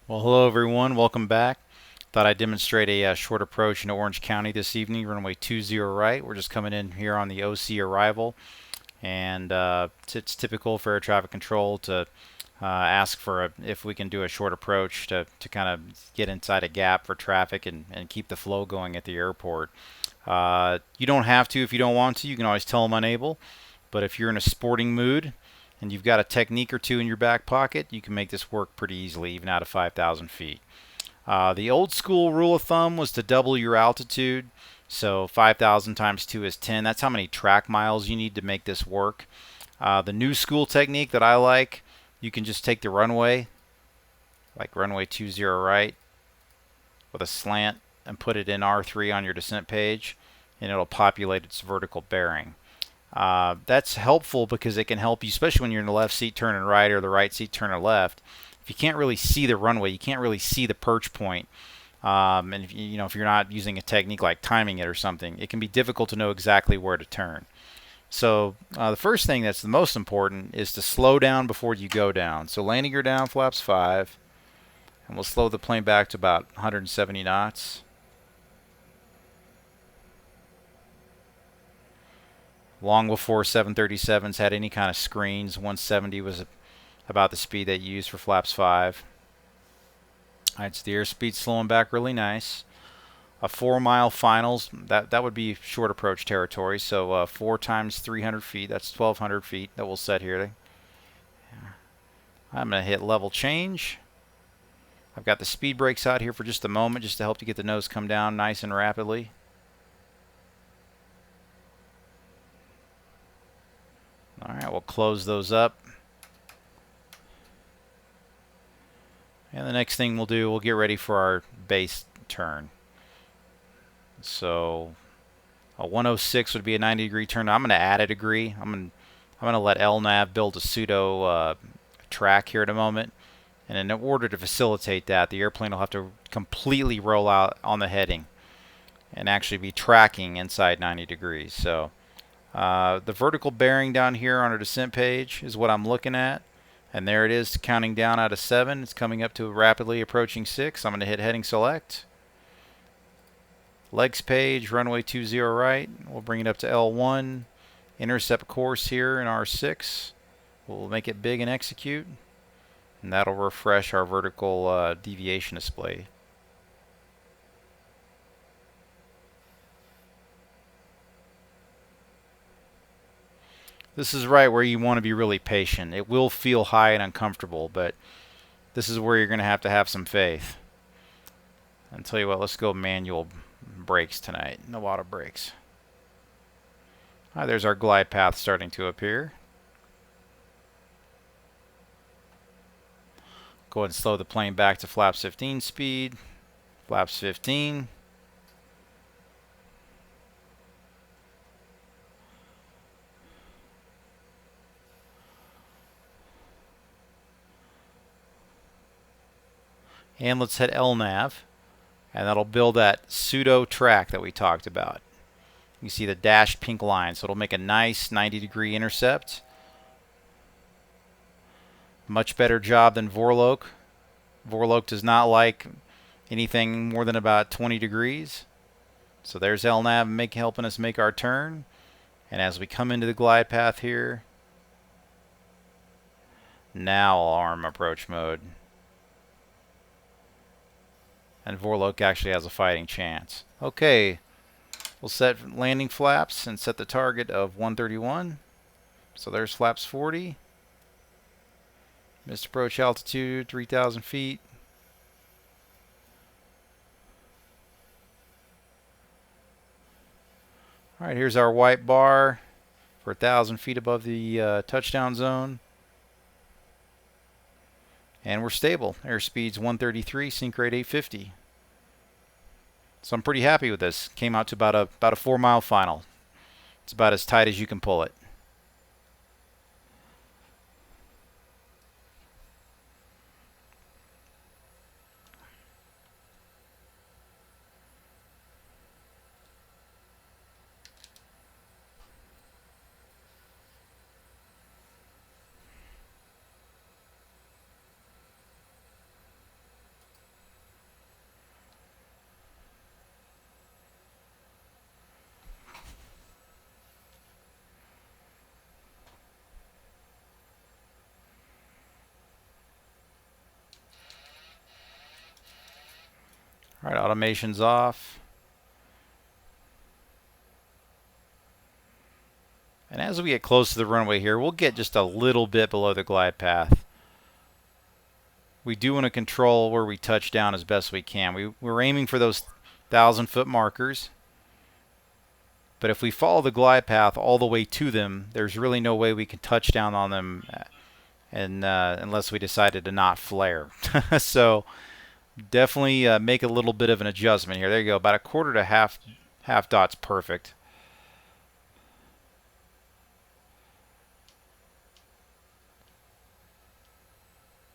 Well, hello everyone. Welcome back. Thought I'd demonstrate a short approach into Orange County this evening. Runway 20 right. We're just coming in here on the OC arrival, and it's typical for air traffic control to ask for if we can do a short approach to kind of get inside a gap for traffic and keep the flow going at the airport. You don't have to if you don't want to. You can always tell them unable. But if you're in a sporting mood and you've got a technique or two in your back pocket, you can make this work pretty easily, even out of 5,000 feet. The old school rule of thumb was to double your altitude. So 5,000 times 2 is 10. That's how many track miles you need to make this work. The new school technique that I like, you can just take the runway, like runway 20 right, with a slant and put it in R3 on your descent page, and it'll populate its vertical bearing. That's helpful because it can help you, especially when you're in the left seat turning right or the right seat turning left. If you can't really see the runway, you can't really see the perch point, and if you're not using a technique like timing it or something, it can be difficult to know exactly where to turn. So the first thing that's the most important is to slow down before you go down. So landing gear down, flaps 5, and we'll slow the plane back to about 170 knots. Long before 737s had any kind of screens, 170 was about the speed they used for flaps 5. All right, so the airspeed slowing back really nice. A 4-mile finals, that would be short approach territory. So 4 times 300 feet, that's 1,200 feet that we'll set here. I'm going to hit level change. I've got the speed brakes out here for just a moment, just to help you get the nose come down nice and rapidly. All right, we'll close those up. And the next thing we'll do, we'll get ready for our base turn. So a 106 would be a 90-degree turn. I'm going to add a degree. I'm going to let LNAV build a pseudo track here in a moment. And in order to facilitate that, the airplane will have to completely roll out on the heading and actually be tracking inside 90 degrees. So the vertical bearing down here on our descent page is what I'm looking at. And there it is, counting down out of 7. It's coming up to rapidly approaching 6. I'm going to hit heading select. Legs page, runway 20 right. We'll bring it up to L1. Intercept course here in R6. We'll make it big and execute. And that'll refresh our vertical deviation display. This is right where you want to be really patient. It will feel high and uncomfortable, but this is where you're going to have some faith. I'll tell you what, let's go manual brakes tonight. No auto brakes. All right, there's our glide path starting to appear. Go ahead and slow the plane back to flaps 15 speed. Flaps 15. And let's hit LNAV, and that'll build that pseudo track that we talked about. You see the dashed pink line, so it'll make a nice 90-degree intercept. Much better job than Vorlok. Vorlok does not like anything more than about 20 degrees. So there's LNAV helping us make our turn. And as we come into the glide path here, now alarm approach mode. And Vorlok actually has a fighting chance. Okay, we'll set landing flaps and set the target of 131. So there's flaps 40. Missed approach altitude, 3,000 feet. All right, here's our white bar for 1,000 feet above the touchdown zone. And we're stable. Airspeed's 133, sync rate 850. So I'm pretty happy with this. Came out to about a 4-mile final. It's about as tight as you can pull it. All right, automation's off. And as we get close to the runway here, we'll get just a little bit below the glide path. We do want to control where we touch down as best we can. We're aiming for those 1,000-foot markers. But if we follow the glide path all the way to them, there's really no way we can touch down on them unless we decided to not flare. So definitely make a little bit of an adjustment here. There you go. About a quarter to half dot's perfect.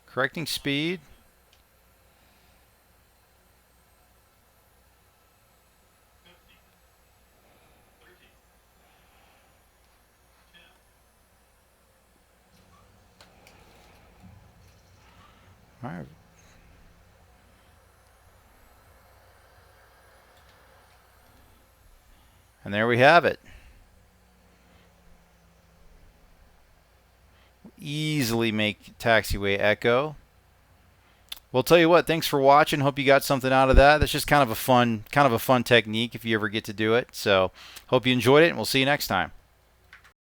Correcting speed. All right. And there we have it. Easily make taxiway echo. Well, tell you what, thanks for watching. Hope you got something out of that. That's just kind of a fun technique if you ever get to do it. So, hope you enjoyed it, and we'll see you next time.